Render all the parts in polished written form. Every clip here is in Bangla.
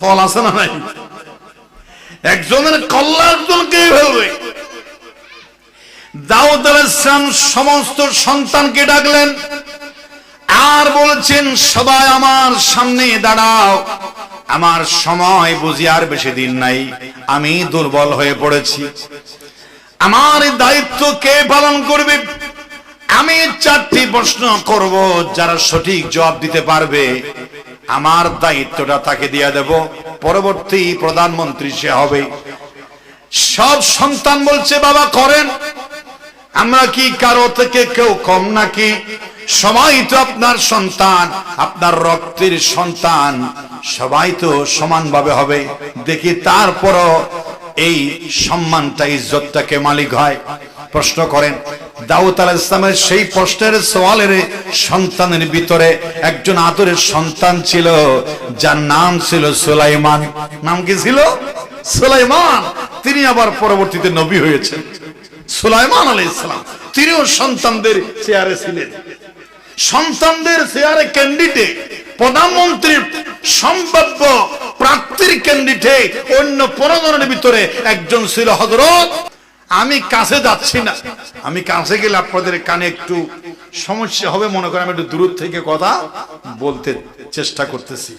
ফল আছে না নাই? একজনের কল্লা একজনকে ফেলবে। দাউদ আলাইহিস সালাম সমস্ত সন্তানকে ডাকলেন আর বলছেন, সবাই আমার সামনে দাঁড়াও, আমার সময় বুঝি আর বেশি দিন নাই, আমি দুর্বল হয়ে পড়েছি, আমার দায়িত্ব কে পালন করবে? আমি 4টি প্রশ্ন করব, যারা সঠিক জবাব দিতে পারবে আমার দায়িত্বটা তাকে দিয়ে দেব, পরবর্তী প্রধানমন্ত্রী সে হবে। সব সন্তান বলছে, বাবা করেন। আমরা কি কারো থেকে কেউ কম নাকি? সবাই তো আপনার সন্তান, আপনার রক্তের সন্তান, সবাই তো সমানভাবে হবে। দেখি তারপরও এই সম্মানটা, ইজ্জতটাকে মালিক হয়। প্রশ্ন করেন। দাউদ আলাইহিস সালামের সেই প্রশ্নের সওয়ালের সন্তানের ভিতরে একজন আদরের সন্তান ছিল, যার নাম ছিল সুলাইমান। নাম কি ছিল? সুলাইমান। তিনি আবার পরবর্তীতে নবী হয়েছেন। সুলাইমান আলাইহিস সালাম তিনিও সন্তানদের চেয়ারে ছিলেন, সন্তানদের চেয়ারে ক্যান্ডিডেট, প্রধানমন্ত্রীর সম্ভাব্য প্রার্থীর ক্যান্ডিডেট অন্য 15 জনের ভিতরে একজন ছিল হযরত। আমি কাছে যাচ্ছি না, আমি কাছে গেলে আপনাদের কানে একটু সমস্যা হবে, মনে করেন আমি একটু দূর থেকে কথা বলতে চেষ্টা করতেছি।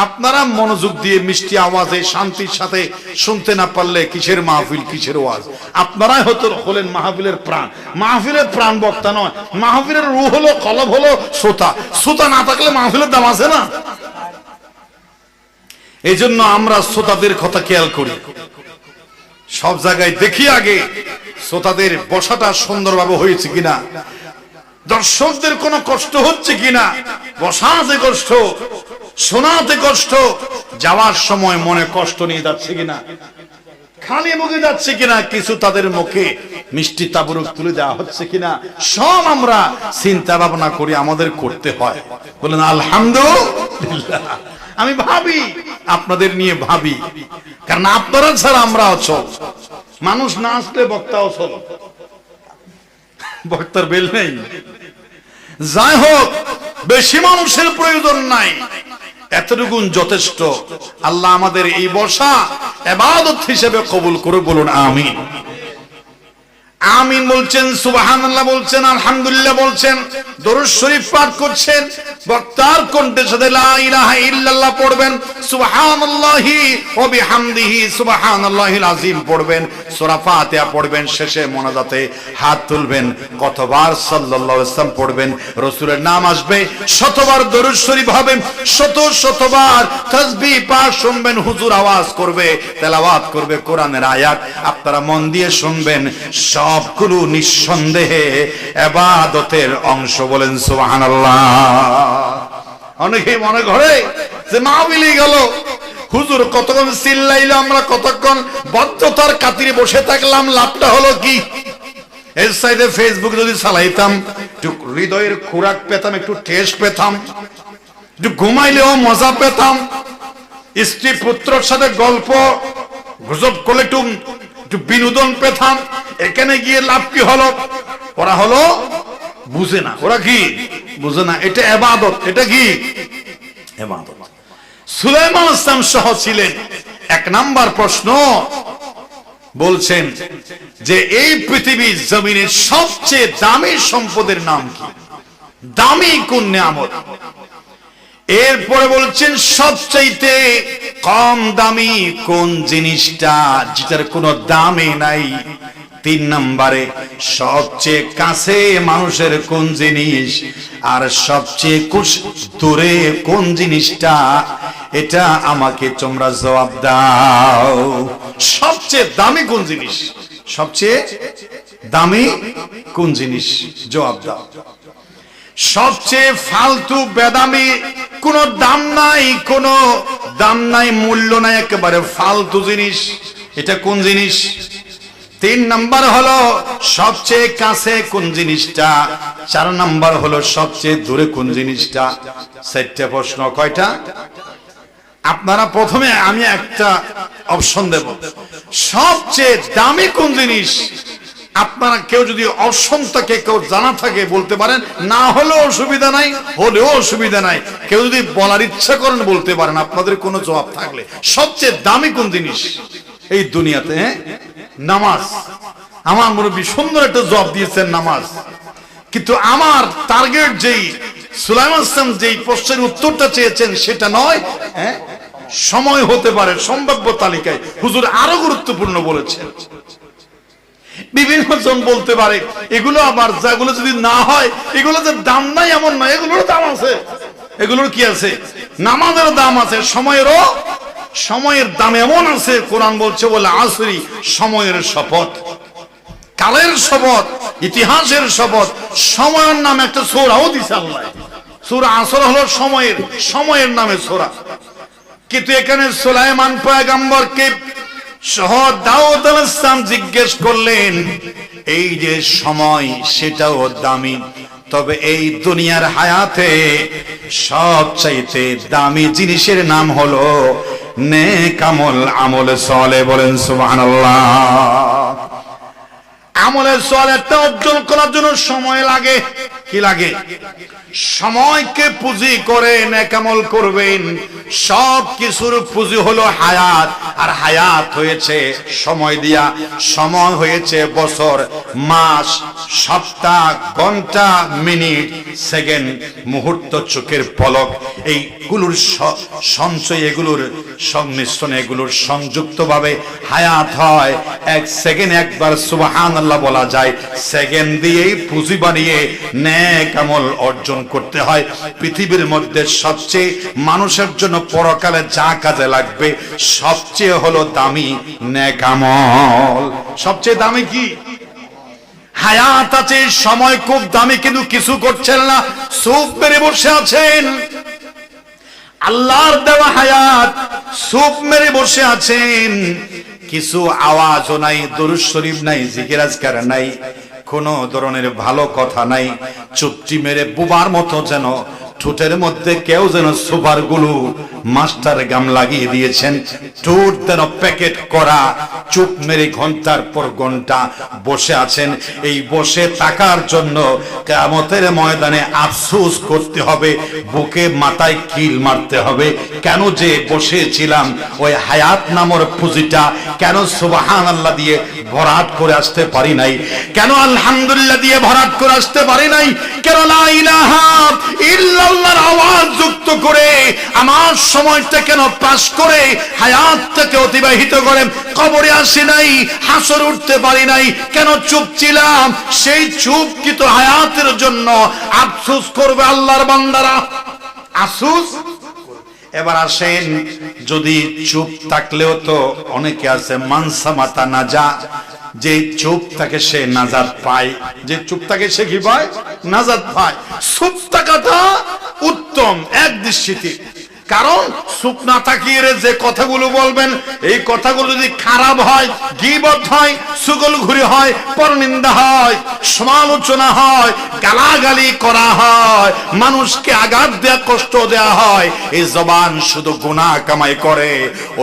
আপনারা মনোযোগ দিয়ে মিষ্টি আওয়াজে শান্তির সাথে শুনতে না পারলে কিসের মাহফিল, কিসের ওয়াজ? আপনারাই হলেন মাহফিলের প্রাণ। মাহফিলের প্রাণ বক্তা নয়, মাহফিলের রূহ হলো, কলব হলো শ্রোতা। শ্রোতা না থাকলে মাহফিলের দাম আছে না। এই জন্য আমরা শ্রোতাদের কথা খেয়াল করি, সব জায়গায় দেখি আগে শ্রোতাদের বসাটা সুন্দরভাবে হয়েছে কিনা, দর্শকদের কোনো কষ্ট হচ্ছে কিনা। বসাতে কষ্ট, শোনাতে কষ্ট, যাওয়ার সময় মনে কষ্ট নিয়ে যাচ্ছে কিনা, খালি মুখে যাচ্ছে কিনা, কিছু তাদের মুখে মিষ্টি তাবরুক তুলে দেওয়া হচ্ছে কিনা, সব আমরা চিন্তা ভাবনা করি, আমাদের করতে হয়। বলেন আলহামদুলিল্লাহ। আমি ভাবি, আপনাদের নিয়ে ভাবি, কারণ আপনারা ছাড়া আমরা অচল। মানুষ না আসলে বক্তা অচল, বক্তার বেল নেই। যাই হোক, বেশি মানুষের প্রয়োজন নাই, এতটুকুন যথেষ্ট। আল্লাহ আমাদের এই বসা ইবাদত হিসেবে কবুল করে, বলুন আমিন। আমিন বলছেন, সুবহানাল্লাহ বলছেন, আলহামদুলিল্লাহ বলছেন, দরুদ শরীফ পাঠ করছেন, বক্তার কণ্ঠের সাথে লা ইলাহা ইল্লাল্লাহ পড়বেন, সুবহানাল্লাহি ওয়া বিহামদিহি সুবহানাল্লাহিল আযীম পড়বেন, সূরা ফাতিহা পড়বেন, শেষে মোনাজাতে হাত তুলবেন, কতবার সাল্লাল্লাহু আলাইহি ওয়াসাল্লাম পড়বেন, রাসূলের নাম আসবে, শতবার দরুদ শরীফ হবে, শতবার তাসবিহ পাঠ শুনবেন, হুজুর আওয়াজ করবে, তেলাওয়াত করবে কোরআনের আয়াত, আপনারা মন দিয়ে শুনবেন। সবগুলো নিঃসন্দেহে ইবাদতের অংশ, বলেন সুবহানাল্লাহ। অনেকেই মনে করে যে মাহফিলে গেল, হুজুর কতক্ষণ চিল্লাইলো, আমরা কতক্ষণ বদ্ধতার খাতিরে বসে থাকলাম, লাভটা হলো কি? এর সাইডে ফেসবুক যদি চালাইতাম, একটু হৃদয়ের খোরাক পেতাম, একটু টেস্ট পেতাম, একটু ঘুমাইলেও মজা পেতাম, স্ত্রী পুত্রর সাথে গল্প গুজব করলে একটু বিনোদন পেতাম। এখানে গিয়ে লাভ কি হলো? ওরা হলো বুঝে না, ওরা কি বুঝে না, এটা ইবাদত। এটা কি ইবাদত? সুলাইমান আলাইহিস সালাম সহ ছিলেন। 1 নাম্বার প্রশ্ন বলছেন যে এই পৃথিবীর জমিনের সবচেয়ে দামি সম্পদের নাম কি? দামি কোন নিয়ামত? এরপরে বলছেন সবচাইতে কম দামি কোন জিনিসটা, যেটার কোনো দামই নাই? 3 নম্বরে সবচেয়ে কাছে মানুষের কোন জিনিস, আর সবচেয়ে দূরে কোন জিনিসটা? এটা আমাকে তোমরা জবাব দাও। সবচেয়ে দামি কোন জিনিস, সবচেয়ে দামি কোন জিনিস, জবাব দাও। সবচেয়ে ফালতু বেদামি, কোনো দাম নাই, কোনো দাম নাই, মূল্য নাই, একেবারে ফালতু জিনিস, এটা কোন জিনিস? 3 নাম্বার হলো সবচেয়ে কাছে কোন জিনিসটা, 4 নাম্বার হলো সবচেয়ে দূরে কোন জিনিসটা। 4টে প্রশ্ন। কয়টা? আপনারা প্রথমে, আমি একটা অপশন দেব, সবচেয়ে দামি কোন জিনিস আপনারা কেউ যদি অপশন থাকে, কেউ জানা থাকে বলতে পারেন, না হলেও অসুবিধা নাই, হলেও অসুবিধা নাই। কেউ যদি বলার ইচ্ছা করেন বলতে পারেন, আপনাদের কোনো জবাব থাকলে। সবচেয়ে দামি কোন জিনিস এই দুনিয়াতে? নামাজ। আমার মুরব্বী সুন্দর একটা জবাব দিয়েছেন, নামাজ। কিন্তু আমার টার্গেট যেই সুলাইমান ইসলাম যেই প্রশ্নের উত্তরটা চেয়েছেন সেটা নয়। সময় হতে পারে সম্ভাব্য তালিকায় হুজুর আরো গুরুত্বপূর্ণ বলেছেন। বিভিন্ন জন বলতে পারে এগুলো আবার যেগুলো যদি না হয় এগুলো যে দাম নাই এমন নয়, এগুলোর দাম আছে। এগুলোর কি আছে? নামাজের দাম আছে, সময়ের দাম এমন আছে। কোরআন বলছে বলে আসরি, সময়ের শপথ, কালের শপথ, ইতিহাসের শপথ। সময়ের নাম একটা সূরাও দিছে আল্লাহ। সূরা আসর হলো সময়ের নামে সূরা। কিন্তু এখানে সুলাইমান পয়গম্বরকে সহ দাউদ আলাইহিস সালাম জিজ্ঞেস করলেন, এই যে সময় সেটাও দামি, তবে এই দুনিয়ার হায়াতে সবচাইতে দামি জিনিসের নাম হলো নেক আমল, আমলে সালেহ। বলেন সুবহানাল্লাহ। আমলে সালেহটা অর্জন করার জন্য সময় লাগে। কি লাগে? সময়কে পুঁজি করে নেক আমল করবেন। সব কিছুর পুঁজি হলো হায়াত, আর হায়াত হয়েছে সময় দিয়া। সময় হয়েছে বছর, মাস, সপ্তাহ, ঘন্টা, মিনিট, সেকেন্ড, মুহূর্ত, চোখের পলক। এইগুলোর সঞ্চয়, এগুলোর সংমিশ্রণ, এগুলোর সংযুক্ত ভাবে হায়াত হয়। এক সেকেন্ড একবার সুবহানাল্লাহ বলা যায়। সেকেন্ড দিয়েই পুঁজি বানিয়ে নেক আমল অর্জন করতে হয়। পৃথিবীর মধ্যে সবচেয়ে মানুষের জন্য পরকালে যা কাজে লাগবে সবচেয়ে হলো দামি নেক আমল। সবচেয়ে দামি কি? হায়াত আছে, সময় খুব দামি, কিন্তু কিছু করছেন না, চুপ মেরে বসে আছেন। আল্লাহর দেওয়া হায়াত, চুপ মেরে বসে আছেন। কিছু আওয়াজও নাই, দরুদ শরীফ নাই, জিকির আজকার নাই, কোনো ধরনের ভালো কথা নাই। চুপটি মেরে বুবার মতো যেন ঠোঁটের মধ্যে কেউ যেন সুপার গুলো মাস্টার গাম লাগিয়ে দিয়েছেন। ঠোঁট যেন প্যাকেট করা। চুপ মেরে ঘন্টার পর ঘন্টা বসে আছেন। এই বসে থাকার জন্য কিয়ামতের ময়দানে আফসোস করতে হবে, বুকে মাথায় কিল মারতে হবে। কেন যে বসেছিলাম, ওই হায়াত নামের পুঁজিটা কেন সুবহানাল্লাহ দিয়ে ভরাট করে আসতে পারি নাই? কেন আলহামদুলিল্লাহ দিয়ে ভরাট করে আসতে পারি নাই? কেন লা ইলাহা ইল্লাল্লাহর আওয়াজ যুক্ত করে আমার সময়টা কেন পাস করে হায়াতটাকে অতিবাহিত করে কবরে আসি নাই, হাসর উঠতে পারি নাই? কেন চুপ ছিলাম? সেই চুপকৃত হায়াতের জন্য আফসোস করবে আল্লাহর বান্দারা। আফসোস। এবার আসেন, যদি চুপ থাকলেও তো অনেকে আছে মানসামাতা নাজা, যে চুপ থাকে সে নাজাত পায়। যে চুপ থাকে সে কি পায়? নাজাত পায়। চুপ থাকাটা উত্তম এক দৃষ্টিতে। কারণ চুপ না থাকিয়ে যে কথাগুলো বলবেন, এই কথাগুলো যদি খারাপ হয়, গীবত হয়, চুগলখুরি হয়, পরনিন্দা হয়, সমালোচনা হয়, গালাগালি করা হয়, মানুষকে আঘাত দেয়া, কষ্ট দেয়া হয়, এই জবান শুধু গুনাহ কামাই করে।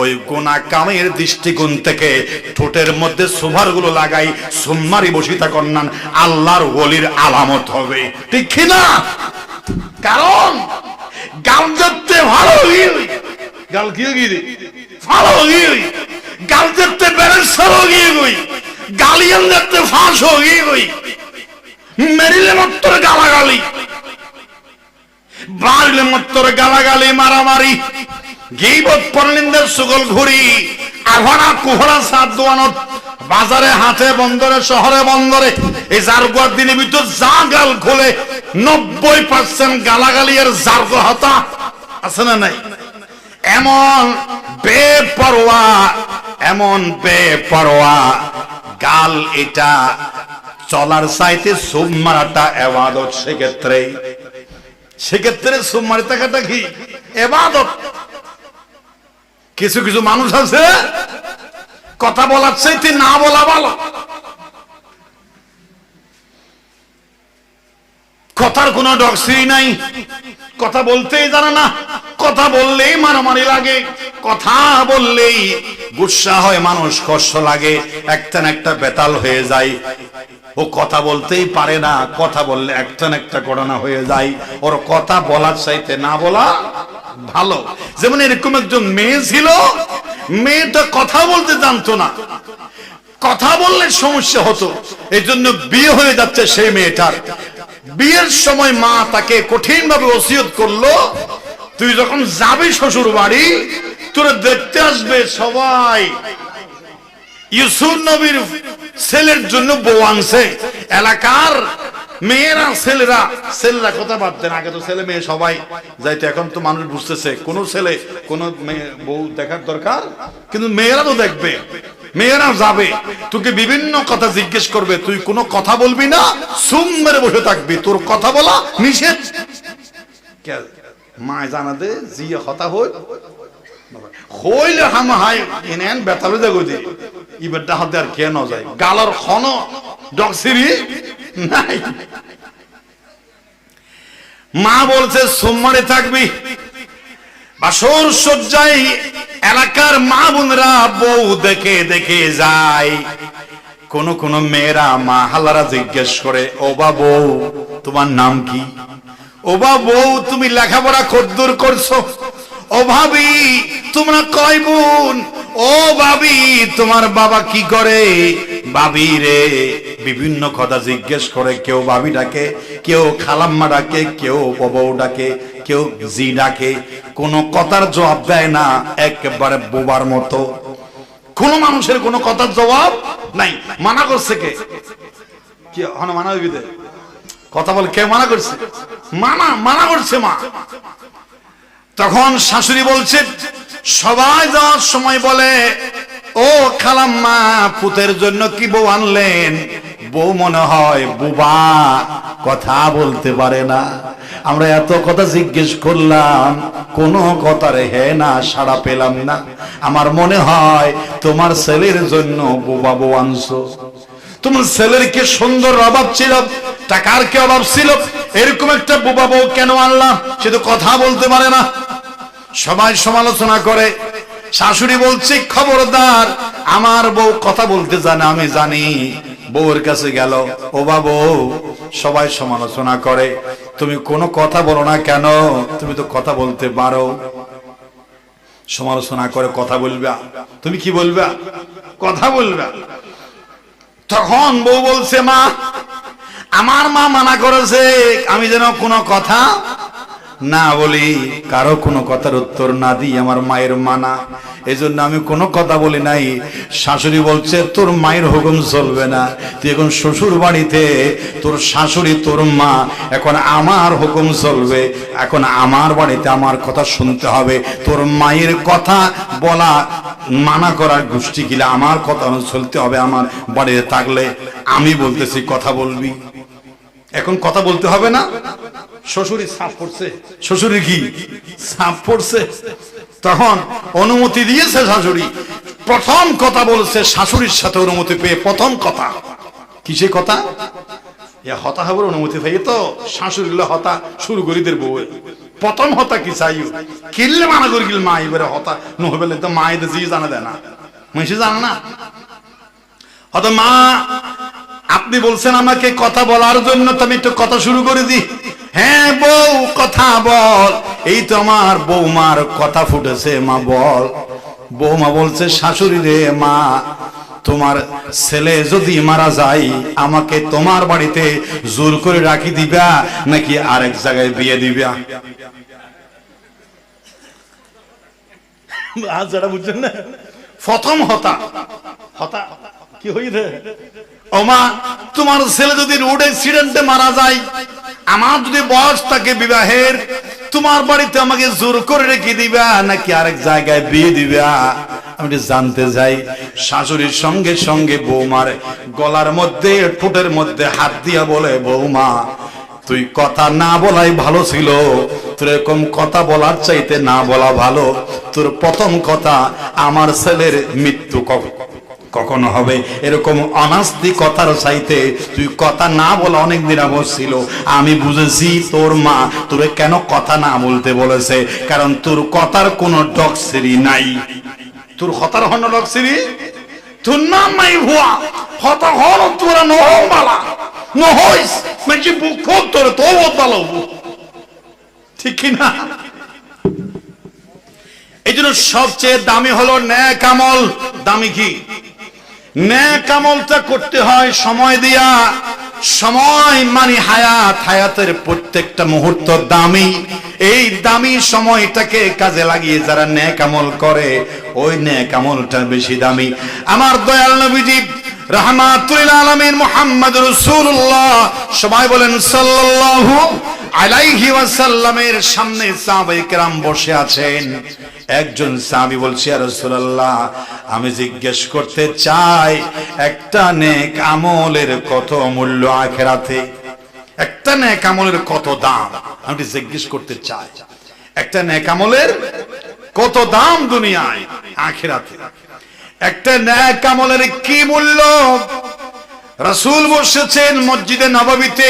ওই গুনাহ কামাইয়ের দৃষ্টিকোণ থেকে ঠোঁটের মধ্যে সুভারগুলো লাগাই সুম্মারি বসিতা কন্যান আল্লাহর ওলির আলামত হবে। ঠিক কিনা? কারণ গাল দেখতে ভালো গাল কি ভালো গাল দেখতে বেরেসার গালিয়ান দেখতে ফাঁস মেরিলে মাত্র গালাগালি, বাড়িলে মাত্র গালাগালি, মারামারি, গীবত, পরনিন্দার সুগল ঘুরি, আভারা কুহরা সাত দোয়ানত, বাজারে, হাটে, বন্দরে, শহরে, বন্দরে, এই জারগুয়ার দিনের ভিতর যা গাল খোলে 90% গালাগালি আর জারগহতা আছে না নাই? এমন বেপরোয়া গাল, এটা চলার চাইতে সুম মারাটা ইবাদত। সেক্ষেত্রে সুম মারি থাকাটা কি? ইবাদত। কিছু কিছু মানুষ আছে কথা বলার চাইতে না বলা ভালো। কথার কোনো ডক্সি নাই, কথা বলতেই জানে না, কথা বললেই মারামারি লাগে, কথা বললেই গুসা হয় মানুষ, কষ্ট লাগে, একটা না একটা বেতাল হয়ে যায়। ও কথা বলতেই পারে না, কথা বললে একটা না একটা ঘটনা হয়ে যায়, ওর কথা বলার চাইতে না বলা ভালো। যেমন এরকম একজন মেয়ে ছিল, মেয়েটা কথা বলতে জানতো না, কথা বললে সমস্যা হতো, এই জন্য বিয়ে হয়ে যাচ্ছে সেই মেয়েটার। বিয়ের সময় মা তাকে কঠিন ভাবে ওসিয়ত করলো, তুই যখন যাবি শ্বশুর বাড়ি, তোরে দেখতে আসবে সবাই, ইউসুফ নবীর ছেলের জন্য বউ আনছে। এলাকার মেয়েরা ছেলেরা কথা বাদ দেন, আগে তো ছেলে মেয়ে সবাই যাইতে, এখন তো মানুষ বুঝতেছে কোন ছেলে কোন মেয়ে বউ দেখার দরকার, কিন্তু মেয়েরা তো দেখবে, মেয়েরা যাবে, তোকে বিভিন্ন কথা জিজ্ঞেস করবে, তুই কোনো কথা বলবি না, সুম মেরে বসে থাকবি, তোর কথা বলা নিষেধ। মা জানা দে জিয়া হতা হইলে হাম হাই এনেন বেতালে দেখো যে ইবেরটা হাতে আর কে ন যায়, গালার খন ডক্সিরি নাই। মা বলছে সোমবারে থাকবি। বাসর সজ্জায় এলাকার মা বোনরা বউ দেখে দেখে যায়, কোন কোন মেয়েরা মা হালারা জিজ্ঞেস করে, ও বা বউ তোমার নাম কি, ও বা বউ তুমি লেখাপড়া কদ্দূর করছো, ও ভাবি তোমরা কয় বোন, ও ভাবি তোমার বাবা কি করে, ভাবি রে বিভিন্ন কথা জিজ্ঞেস করে, কেউ ভাবি ডাকে, কেউ খালাম্মা ডাকে, কেউ বউ ডাকে, কেউ জি ডাকে, কোনো কথার জবাব দেয় না, একেবারে বোবার মতো। কোন মানুষের কোনো কথার জবাব নাই। মানা করছে কে? কি হন মানা হইবি দে কথা বল, কে মানা করছে? মানা করছে মা। তখন শাশুড়ি বলছে, সবাই যাওয়ার সময় বলে, ও খালাম্মা পুতের জন্য কি বউ আনলেন? বউ মনে হয় বুবা, কথা বলতে পারে না, আমরা এত কথা জিজ্ঞেস করলাম, কোনো কথার হে না সাড়া পেলাম না, আমার মনে হয় তোমার ছেলের জন্য বুবা বউ আনছো। তোমার ছেলের কি সুন্দর অভাব ছিল, টাকার কি অভাব ছিল, এরকম একটা বুবা বউ কেন আনলাম? সে তো কথা বলতে পারে না। সবাই সমালোচনা করে। শাশুড়ি বলছে, খবরদার, আমার বউ কথা বলতে জানে, আমি জানি। বউর কাছে গেল, ও বাবু সবাই সমালোচনা করে, তুমি কোনো কথা বলো না কেন, তুমি তো কথা বলতে পারো। সমালোচনা করে, কথা বলবা, তুমি কি বলবা? কথা বলবা। তখন বউ বলছে, মা আমার মা মানা করেছে আমি যেন কোনো কথা না বলি, কারো কোনো কথার উত্তর না দিই, আমার মায়ের মানা, এই জন্য আমি কোনো কথা বলি নাই। শাশুড়ি বলছে, তোর মায়ের হুকুম চলবে না, তুই এখন শ্বশুর বাড়িতে, তোর শাশুড়ি তোর মা, এখন আমার হুকুম চলবে, এখন আমার বাড়িতে আমার কথা শুনতে হবে, তোর মায়ের কথা বলা মানা করার গোষ্ঠী গিলা, আমার কথা চলতে হবে, আমার বাড়িতে থাকলে আমি বলতেছি কথা বলবি, এখন কথা বলতে হবে না। শ্বশুরি সাফ পড়ছে, শ্বশুরি কি সাফ পড়ছে। তখন অনুমতি দিয়েছে শাশুড়ি, প্রথম কথা বলছে শাশুড়ির সাথে অনুমতি পেয়ে, প্রথম কথা কিসে কথা, হতা হবার অনুমতি পাই তো শাশুড়ি হতা শুরু করি দের বউ, প্রথম হতা কি চাইও কিনলে মানা করি গেল, মা এবারে হতা নহবেলে তো মা এদের জি জানা দেয় না, মেশে জানা না, হয়তো মা আপনি বলছেন আমাকে কথা বলার জন্য, তো আমি একটু কথা শুরু করে দিই। হ্যাঁ বউ কথা বল, এই তো আমার বৌমার কথা ফুটেছে, মা বল। বৌমা বলছে, শাশুড়ি রে, মা তোমার ছেলে যদি মারা যায়, আমাকে তোমার বাড়িতে জোর করে রাখি দিবা নাকি আরেক জায়গায় বিয়ে দিবা? আজ যারা বুঝছেন না, প্রথম হতা হতা কি হইছে, ও মা তোমার ছেলে যদি রোড অ্যাক্সিডেন্টে মারা যায়, আমার যদি বয়স থাকে বিবাহের, তোমার বাড়িতে আমাকে জোর করে রেখে দিবা নাকি আরেক জায়গায় বিয়ে দিবা, আমি জানতে চাই। শাশুড়ির সঙ্গে সঙ্গে বৌমার গলার মধ্যে ঠোঁটের মধ্যে হাত দিয়া বলে, বৌমা তুই কথা না বলাই ভালো ছিল, তোর এরকম কথা বলার চাইতে না বলা ভালো। তোর প্রথম কথা, আমার ছেলের মৃত্যু কখনো হবে, এরকম অনাস্তিক কথার চাইতে তুই কথা না বলা অনেকদিন আগে ছিল। আমি বুঝেছি তোর মা তোরে কেন কথা না বলতে বলেছে, কারণ তোর কথার কোনো ডক্সিরি নাই, তোর কথার হন ডক্সিরি। তোর নাম নাই ভুয়া হত হল তোরা নহবালা নহইস মানে বুক তোর তো ভালো ঠিক কি না? এই জন্য সবচেয়ে দামি হলো নেক আমল। দামি কি? নেক আমলটা করতে হয় সময় দিয়া। সময় মানে হায়াত, হায়াতের প্রত্যেকটা মুহূর্ত দামি। এই দামি সময়টাকে কাজে লাগিয়ে যারা নেক আমল করে ওই নেক আমলটা বেশি দামি। আমার দয়াল নবীজি রাহমাতুল আলামিন মুহাম্মদ রাসূলুল্লাহ সবাই বলেন সাল্লাল্লাহু আলাইহি ওয়াসাল্লামের সামনে সাহাবায়ে কেরাম বসে আছেন। একজন সাহাবী বলছে, ইয়া রাসূলুল্লাহ আমি জিজ্ঞেস করতে চাই একটা নেক আমলের কত মূল্য আখিরাতে, একটা নেক আমলের কত দাম, আমি জিজ্ঞেস করতে চাই একটা নেক আমলের কত দাম দুনিয়ায় আখিরাতে, একটা নেক আমলের কি মূল্য? রাসূল বসেছেন মসজিদে নববীতে,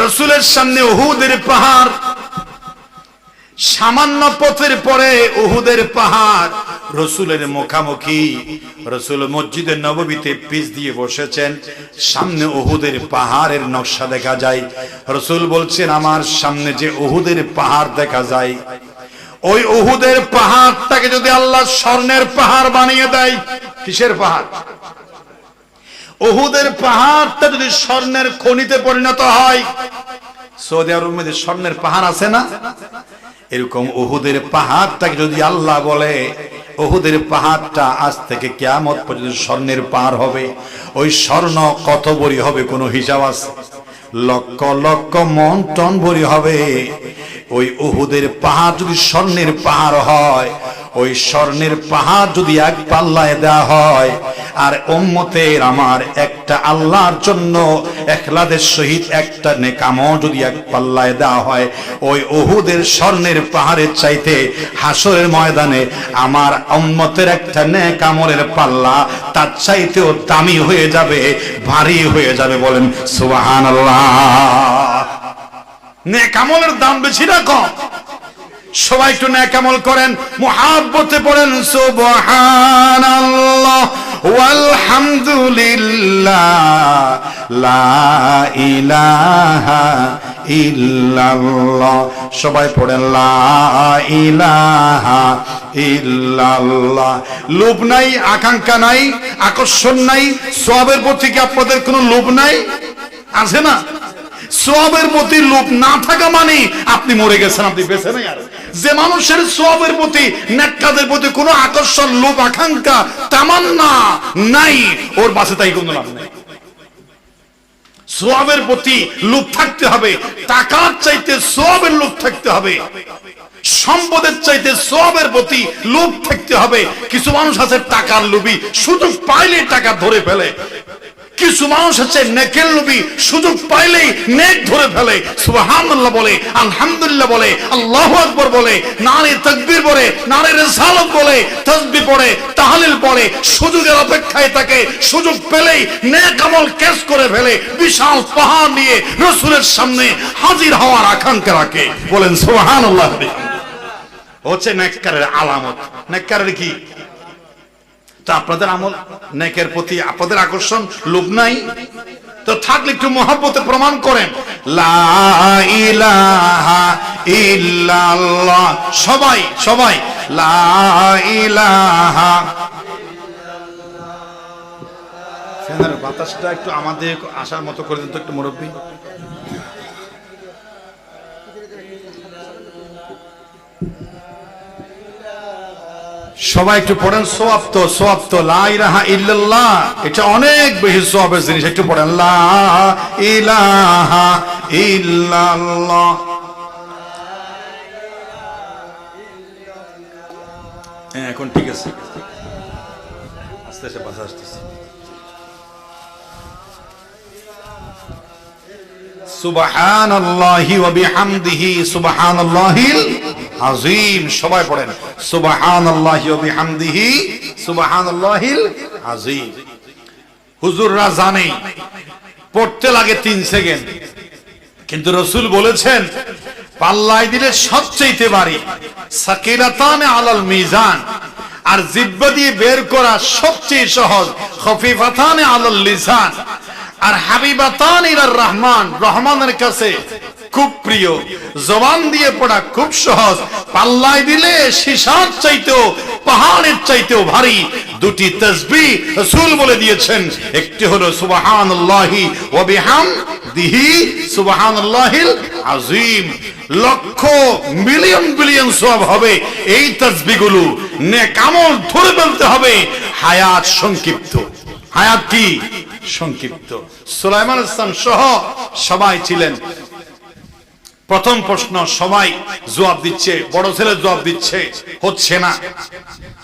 রাসূলের সামনে উহুদের পাহাড়, সামান্য পথের পরে উহুদের পাহাড় রাসূলের মুখামুখি। রাসূল মসজিদে নববীতে পিছ দিয়ে বসেছেন, সামনে উহুদের পাহাড়ের নকশা দেখা যায়। রাসূল বলছেন আমার সামনে যে উহুদের পাহাড় দেখা যায়, ওই উহুদের পাহাড়টাকে যদি আল্লাহ স্বর্ণের পাহাড় বানিয়ে দেয়। কিসের পাহাড়? উহুদের পাহাড়টা যদি স্বর্ণের খনিতে পরিণত হয়, সৌদি আরবের মধ্যে স্বর্ণের পাহাড় আছে না, এরকম উহুদের পাহাড়টাকে যদি আল্লাহ বলে উহুদের পাহাড়টা আজ থেকে কিয়ামত পর্যন্ত স্বর্ণের পাহাড় হবে, ওই স্বর্ণ কত ভরি হবে কোনো হিসাব আছে? লক্ষ লক্ষ মন টন ভরি হবে। ওই উহুদের পাহাড় যদি স্বর্ণের পাহাড় হয়, ওই স্বর্ণের পাহাড় যদি এক পাল্লায় দেওয়া হয়, আর উম্মতের আমার একটা আল্লাহর জন্য ইখলাসের সহিত একটা নেক আমল যদি এক পাল্লায় দেওয়া হয়, ওই উহুদের স্বর্ণের পাহাড়ের চাইতে হাসরের ময়দানে আমার উম্মতের একটা নেক আমলের পাল্লা তার চাইতেও দামি হয়ে যাবে, ভারী হয়ে যাবে। বলেন সুবহানাল্লাহ। নেক আমলের দাম বেশি না কম? সবাই একটু নেক আমল করেন, মুহাব্বতে পড়েন সুবহানাল্লাহ ওয়ালহামদুলিল্লাহ লা ইলাহা ইল্লাল্লাহ। সবাই পড়েন লা ইলাহা ইল্লাল্লাহ। লোভ নাই, আকাঙ্ক্ষা নাই, আকর্ষণ নাই, সওয়াবের প্রতি কি আপনাদের কোনো লোভ নাই? আছে না? সওয়াবের প্রতি লোভ না থাকা মানে আপনি মরে গেছেন, আপনি বেঁচে নাই। আর যে মানুষের সওয়াবের প্রতি, নেক কাজের প্রতি কোনো আকর্ষণ, লোভ, আকাঙ্ক্ষা, তামান্না নাই, ওর বাঁচে তাই কোনো লাভ নাই। সওয়াবের প্রতি লোভ থাকতে হবে, টাকার চাইতে সওয়াবের লোভ থাকতে হবে, সম্পদের চাইতে সওয়াবের প্রতি লোভ থাকতে হবে। কিছু মানুষ আছে টাকার লোভী, সুযোগ পাইলে টাকা ধরে ফেলে। কিছু মানুষ আছে নেকের লোভী, সুযোগ পাইলেই নেক ধরে ফেলে। সুবহানাল্লাহ বলে, আলহামদুলিল্লাহ বলে, আল্লাহু আকবার বলে, নারে তাকবীর বলে, নারে রিসালাত বলে, তাসবিহ পড়ে, তাহলিল পড়ে, সুযোগের অপেক্ষায় থাকে। সুযোগ পেলেই নেক আমল কেস করে ফেলে, বিশাল পাহাড় নিয়ে রাসূলের সামনে হাজির হওয়ার আকাঙ্ক্ষা রাখে। বলেন সুবহানাল্লাহ। হচ্ছে নেককারের আলামত। নেককারের কি? তো আপনাদের আমল নেকের প্রতি আপনাদের আকর্ষণ, লোভ নাই তো থাকলে একটু মহব্বতে প্রমাণ করেন লা ইলাহা ইল্লাল্লাহ। সবাই সবাই লা ইলাহা। ফ্যানের বাতাসটা একটু আমাদের আসার মতো করে দিন তো একটু মুরব্বী। সবাই একটু পড়েন সওয়াব তো, সওয়াব তো লা ইলাহা ইল্লাল্লাহ, এটা অনেক বেশি সওয়াবের জিনিস। একটু পড়েন লা ইলাহা ইল্লাল্লাহ। হ্যাঁ এখন ঠিক আছে, আস্তে আস্তে বাসা আসতেছে। সুবহানাল্লাহি ওয়া বিহামদিহি সুবহানাল্লাহিল আযীম। সবাই পড়েন সুবহানাল্লাহি ওয়া বিহামদিহি সুবহানাল্লাহিল আযীম। হুজুররা জানে পড়তে লাগে 3 সেকেন্ড, কিন্তু রাসূল বলেছেন পাল্লায় দিলে সবচেয়ে ভারী। সাকিলাতান আলাল মিজান, আর জিহ্বা দিয়ে বের করা সবচেয়ে সহজ। খফিফাতান আলাল লিসান আর হাবিবাতান ইলার রহমান, রহমানের কাছে খুব প্রিয়। জবান দিয়ে পড়া খুব সহজ, পাল্লায় দিলে সীসার চাইতেও পাহাড়ের চাইতেও ভারী দুটি তাসবিহ রাসূল বলে দিয়েছেন। একটি হলো সুবহানাল্লাহি ওয়া বিহামদিহি সুবহানাল্লাহিল আযীম। লক্ষ মিলিয়ন বিলিয়ন সওয়াব হবে এই তাসবিহগুলো। নেক আমল ধরে ফেলতে হবে। হায়াত সংক্ষিপ্ত, হায়াত কি সংক্ষিপ্ত। সুলাইমান ইসলাম সহ সবাই ছিলেন। প্রথম প্রশ্ন সবাই জবাব দিচ্ছে, বড় ছেলে জবাব দিচ্ছে, হচ্ছে না।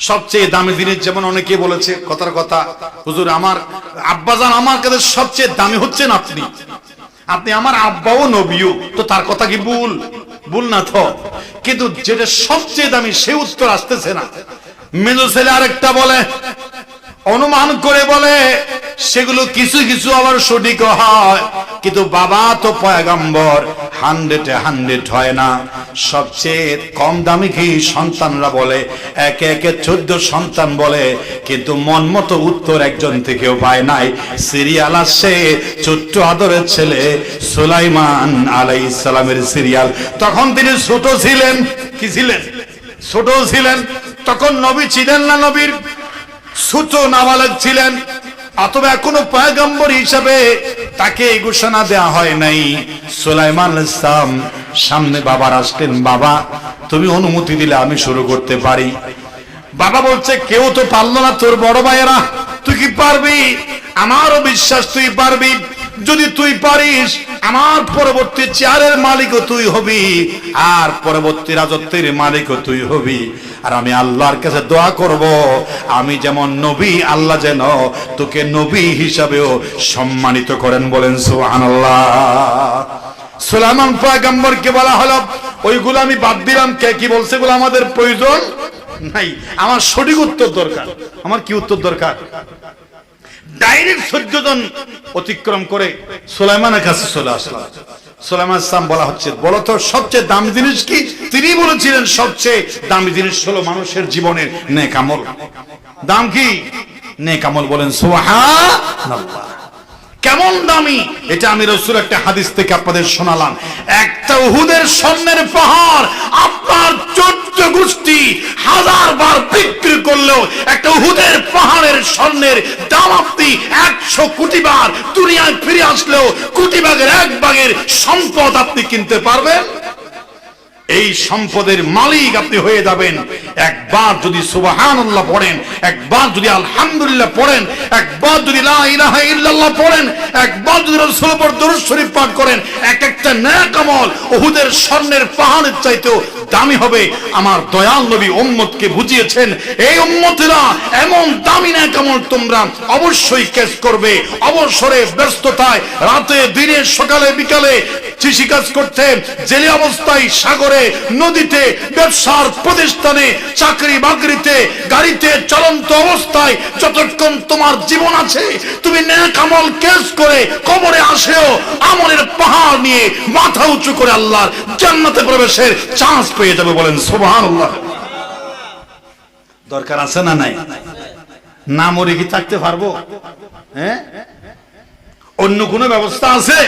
সবচেয়ে দামি জিনিস, যেমন অনেকে বলেছে কথার কথা, হুজুর আমার আব্বাজান আমার কাছে সবচেয়ে দামি হচ্ছেন আপনি, আপনি আমার আব্বাও নবীও, তো তার কথা কি ভুল? ভুল না তো, কিন্তু যেটা সবচেয়ে দামি সে উত্তর আসতেছে না। মেজো ছেলে আরেকটা বলে, অনুমান করে বলে, সেগুলো কিছু কিছু আবার সঠিক হয়, কিন্তু বাবা তো পয়গম্বর, 100 হয় না। সবচেয়ে কম দামি কি সন্তানরা বলে, একে একে 14 সন্তান বলে, কিন্তু মন মতো উত্তর একজন থেকেও পায় নাই। সিরিয়াল আসছে, ছোট্ট আদরের ছেলে সুলাইমান আলাইহিস সালামের সিরিয়াল। তখন তিনি ছোট ছিলেন, কি ছিলেন? ছোট ছিলেন। তখন নবী ছিলেন না, নবীর ছোট নাবালক ছিলেন, অথবা এখনো পয়গম্বর হিসাবে তাকে ঘোষণা দেয়া হয় নাই। সুলাইমান আলাইহিস সালাম সামনে বাবার আসলেন, বাবা তুমি অনুমতি দিলে আমি শুরু করতে পারি। বাবা বলছে, কেউ তো পারলো না, তোর বড় ভাইয়েরা, তুই কি পারবি? আমারও বিশ্বাস তুই পারবি। যদি তুই পারিস, আমার পরবর্তী চেয়ারের মালিকও তুই হবি, আর পরবর্তী রাজত্বের মালিকও তুই হবি। আর আমি আল্লাহর কাছে দোয়া করব, আমি যেমন নবী, আল্লাহ যেন তোকে নবী হিসাবেও সম্মানিত করেন। বলেন সুবহানাল্লাহ। সুলাইমান পয়গম্বরকে বলা হলো, ওইগুলো আমি বাদ দিলাম। কে কি বলছে এগুলো আমাদের প্রয়োজন নাই, আমার সঠিক উত্তর দরকার। আমার কি উত্তর দরকার? ডাইরেক্ট 14 জন অতিক্রম করে সুলাইমানের কাছে চলে আসলাম। সুলাইমান ইসলাম বলা হচ্ছে, বলো তো সবচেয়ে দামি জিনিস কি? তিনি বলেছিলেন সবচেয়ে দামি জিনিস হলো মানুষের জীবনের নেক আমল। দাম কি? নেক আমল। বলেন সুবহানাল্লাহ। কেমন দামি এটা আমি রাসূল একটা হাদিস থেকে আপনাদের শোনালাম। একটা উহুদের স্বর্ণের পাহাড় আপনার 14 গোষ্ঠী 1000 বার বিক্রি করলেও একটা উহুদের পাহাড়ের স্বর্ণের দাম আপনি 100 কোটি বার দুনিয়ায় ফিরে আসলেও কোটি ভাগের 1 ভাগের সম্পদ আপনি কিনতে পারবেন। এই সম্পদের মালিক আপনি হয়ে যাবেন একবার যদি সুবহানাল্লাহ পড়েন, একবার যদি আলহামদুলিল্লাহ পড়েন, একবার যদি লা ইলাহা ইল্লাল্লাহ পড়েন, একবার যদি রাসূলের উপর দরুদ শরীফ পাঠ করেন। এক একটা নেক আমল উহুদের স্বর্ণের পাহাড়ের চাইতেও দামি হবে। আমার দয়াল নবী উম্মতকে বুঝিয়েছেন, এই উম্মতেরা এমন দামি নেক আমল তোমরা অবশ্যই কেস করবে। অবসরে, ব্যস্ততায়, রাতে, দিনে, সকালে, বিকালে কৃষিকাজ করতে, জেলে অবস্থায়, সাগরে, নদীতে, ব্যবসার প্রতিষ্ঠানে, চাকরি বাকরিতে, গাড়িতে, চলন্ত অবস্থায় যতক্ষণ তোমার জীবন আছে, তুমি নেক আমল কেস করে কবরে আসেও আমলের পাহাড় নিয়ে মাথা উঁচু করে আল্লাহর জান্নাতে প্রবেশের চান্স পেয়ে যাবে। বলেন সুবহানাল্লাহ। দরকার আছে না নাই? না মরে কি থাকতে পারবো? হ্যাঁ, অন্য কোনো ব্যবস্থা আছে?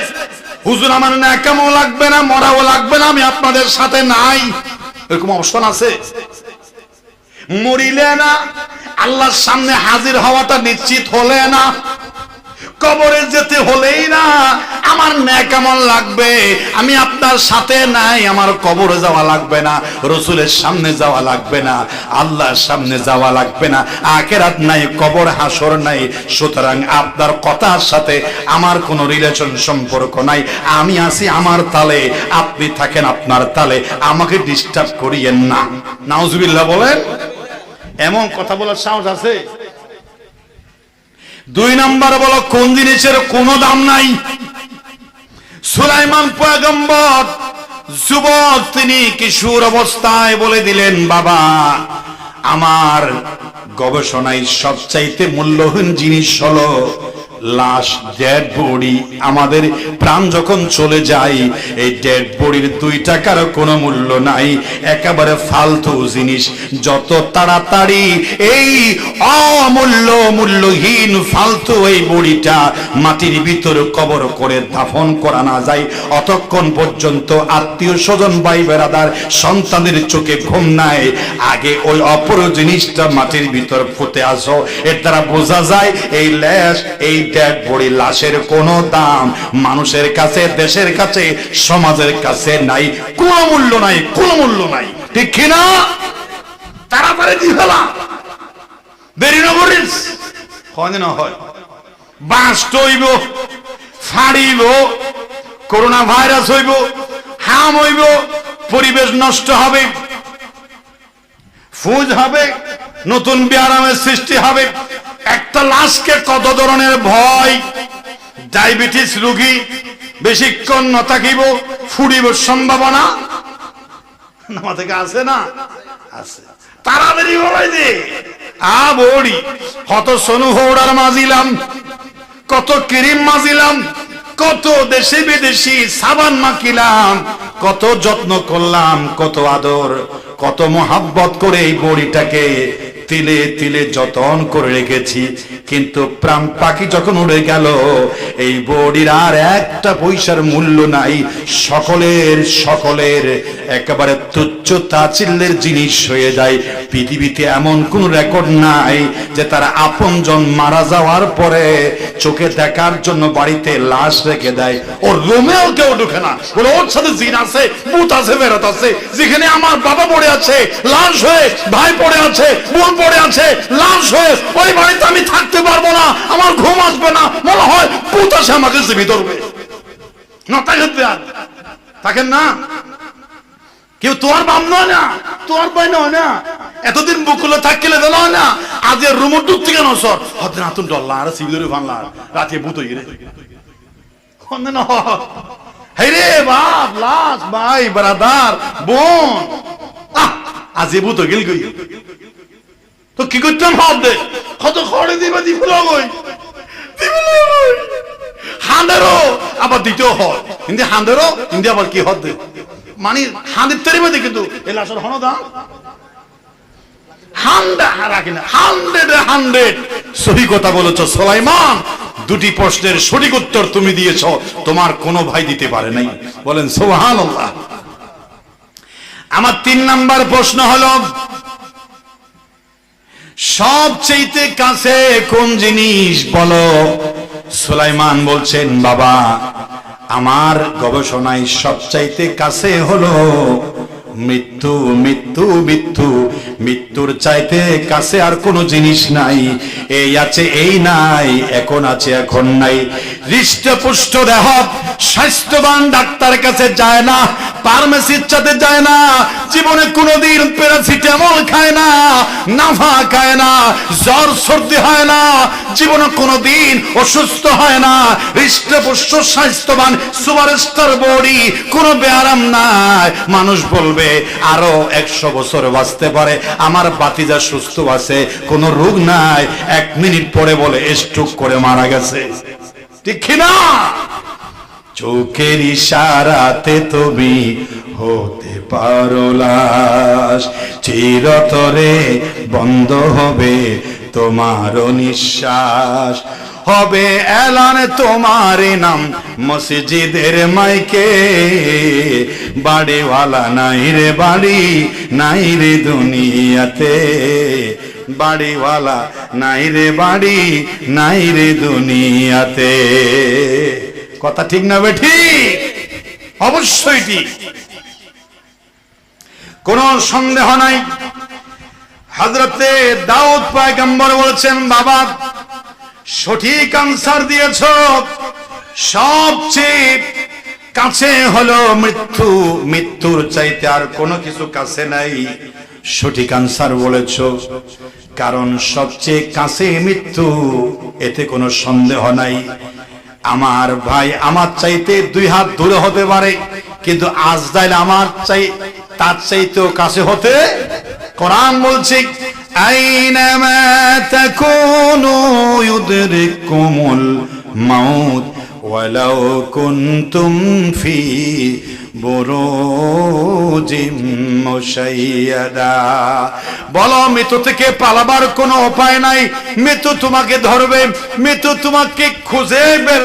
হুজুর আমার নেক আমল লাগবে না, মরাও লাগবে না, আমি আপনাদের সাথে নাই, এরকম অপশন আছে? মরিলে না, আল্লাহর সামনে হাজির হওয়াটা নিশ্চিত হলে না, কবরে যেতে হলেই না আমার নেক আমল লাগবে, আমি আপনার সাথে নাই, আমার কবরে যাওয়া লাগবে না, রাসূলের সামনে যাওয়া লাগবে না, আল্লাহর সামনে যাওয়া লাগবে না, আখিরাত নাই, কবর হাসর নাই, সুতরাং আপনার কথার সাথে আমার কোনো রিলেশন সম্পর্ক নাই। আমি আছি আমার তালে, আপনি থাকেন আপনার তালে, আমাকে ডিস্টার্ব করিয়েন না। নাউজুবিল্লাহ বলেন। এমন কথা বলার সাহস আছে? 2 নাম্বার বলো, কোন জিনিসের কোনো দাম নাই? সুলাইমান পয়গম্বর যুবক, তিনি কিশোর অবস্থায় বলে দিলেন, বাবা আমার গবেষণায় সবচাইতে মূল্যহীন জিনিস হলো লাশ, ডেড বডি, আমাদের প্রাণ যখন চলে যায় এই ডেড বডির 2 টাকার কোনো মূল্য নাই, একেবারে ফালতু জিনিস। যত তাড়াতাড়ি এই অমূল্য মূল্যহীন ফালতু এই বডিটা মাটির ভিতরে কবর করে দাফন করা না যায়, অতক্ষণ পর্যন্ত আত্মীয় স্বজন, ভাই বেরাদার, সন্তানের চোখে ঘুম নাই। আগে ওই অপর জিনিসটা মাটির ভিতর ফুটে আসো। এর দ্বারা বোঝা যায় এই লাশ, এই ডেড বডি, লাশের কোনো দাম মানুষের কাছে, দেশের কাছে, সমাজের কাছে নাই, কোনো মূল্য নাই, কোনো মূল্য নাই। ঠিক কিনা? তাড়াতাড়ি দিয়ে ফেলা, দেরি না করিস। হয় না হয় বাস্ট হইব, ফাড়িব, করোনা ভাইরাস হইব, হাম হইব, পরিবেশ নষ্ট হবে, ফুজ হবে, নতুন ব্যারামের সৃষ্টি হবে। একটা লাশকে কত ধরনের ভয়, ডায়াবেটিস রোগী বেশিক্ষণ ন থাকিব, ফুড়িব সম্ভাবনা আমার থেকে আছে না? আছে। তাড়াতাড়ি বলাই দে আ বড়ি, কত সোনু হৌড়ার মাজিলাম, কত ক্রিম মাজিলাম, কত দেশি বিদেশি সাবান মাখিলাম, কত যত্ন করলাম, কত আদর, কত মোহাব্বত করে এই বড়িটাকে তিলে তিলে যতন করে রেখেছি। কিন্তু প্রাণ পাখি যখন উড়ে গেল এই বড়ির আর একটা পয়সার মূল্য নাই। সকলের সকলের একেবারে তুচ্ছ তাচ্ছিল্যের জিনিস হয়ে যায়। পৃথিবীতে এমন কোন রেকর্ড নাই যে তারা আপনজন মারা যাওয়ার পরে চোখে দেখার জন্য বাড়িতে লাশ রেখে দেয়। ওর রুমেও কেউ ঢুকে না, বলে ওর সাথে জিন আছে, ভূত আছে, বেরত আছে। যেখানে আমার বাবা পড়ে আছে লাশ হয়ে, ভাই পড়ে আছে, বোন পড়ে আছে লাশ হয়ে, ওই বাড়িতে আমি থাকতে পারবো না, আমার ঘুম আসবে না, মনে হয় ভূত আছে আমাকে জীবি ধরবে। না থাকেন না কেউ, তোমার বাম নয় না, তোমার ভাই নয় না, এতদিন বুকুলে থাকলে তো নয় না। আজ রুমর ডুব থেকে নসর হতে না তুমি ডল্লা আর সিবিদরে ভাঙলা রাতে ভূত হয়ে রে রে বাপ, লাশ, ভাই ব্রাদার, বোন, আজ ভূত গেল গই তো কি করতাম? হবে কত খড়ে দিবা দিবল হাঁদেরও আবার দ্বিতীয় হয় হিন্দি, হাঁদেরও হিন্দি আবার কি হদ মানে হাঁদের তেরে মধ্যে, কিন্তু এই লাশের হন দাম 100 সহি কথা বলেছ সুলাইমান। 2টি প্রশ্নের সঠিক উত্তর তুমি দিয়েছ, তোমার কোনো ভাই দিতে পারে নাই। বলেন সুবহানাল্লাহ। আমার 3 নাম্বার প্রশ্ন হলো, সবচেয়ে কাছে কোন জিনিস বলো? সুলাইমান বলছেন, বাবা আমার গবেষণায় সবচাইতে কাছে হলো মৃত্যু। মৃত্যু মৃত্যু মৃত্যুর চাইতে কাছে আর কোনো জিনিস নাই। এই আছে এই নাই, এখন আছে এখন নাই। হৃষ্টপুষ্ট দেহ স্বাস্থ্যবান ডাক্তার কাছে যায় না, ফার্মেসির সাথে যায় না, জীবনে কোনোদিন প্যারাসিটামল খায় না, নাফা খায় না, জ্বর সর্দি হয় না, জীবনে কোনোদিন অসুস্থ হয় না। হৃষ্টপুষ্ট স্বাস্থ্যবান সুপারস্টার বডি, কোনো ব্যায়াম নাই। মানুষ বলবে আরো 100 বছর বাঁচতে পারে, আমার বাতিজা সুস্থ আছে, কোনো রোগ নাই। 1 মিনিট পরে বলে স্ট্রোক করে মারা গেছে। ঠিক না? চোখের ইশারাতে তুমি হতে পারো লাশ, চিরতরে বন্ধ হবে তোমার নিঃশ্বাস। হবে এলান তোমার নাম মসজিদের মাইকে, বাড়িওয়ালা নাই রে বাড়ি, নাই রে দুনিয়াতে, বাড়িওয়ালা নাই রে বাড়ি, নাই রে দুনিয়াতে। কথা ঠিক না বেঠি? অবশ্যই ঠিক, কোন সন্দেহ নাই। হযরতে দাউদ পয়গম্বর বলেছেন, বাবা সঠিক আনসার দিয়েছ, সবচেয়ে কাছে হলো মৃত্যু, মৃত্যুর চাইতে আর কোনো কিছু কাছে নাই। সঠিক আনসার বলেছ, কারণ সবচেয়ে কাছে মৃত্যু, এতে কোনো সন্দেহ নাই। আমার ভাই আমার চাইতে 2 হাত দূরে হতে পারে, কিন্তু আজরাইল আমার তার চাইতেও কাছে হতে। কোরআন বলছে, আইনামা তাকুনু ইউদরিকুমুল মাউত ওয়ালাউ কুনতুম ফি বুরুজিম মুশাইয়াদা। বলো, মৃত্যু থেকে পালাবার কোনো উপায় নাই। মৃত্যু তোমাকে ধরবে, মৃত্যু তোমাকে খুঁজে বের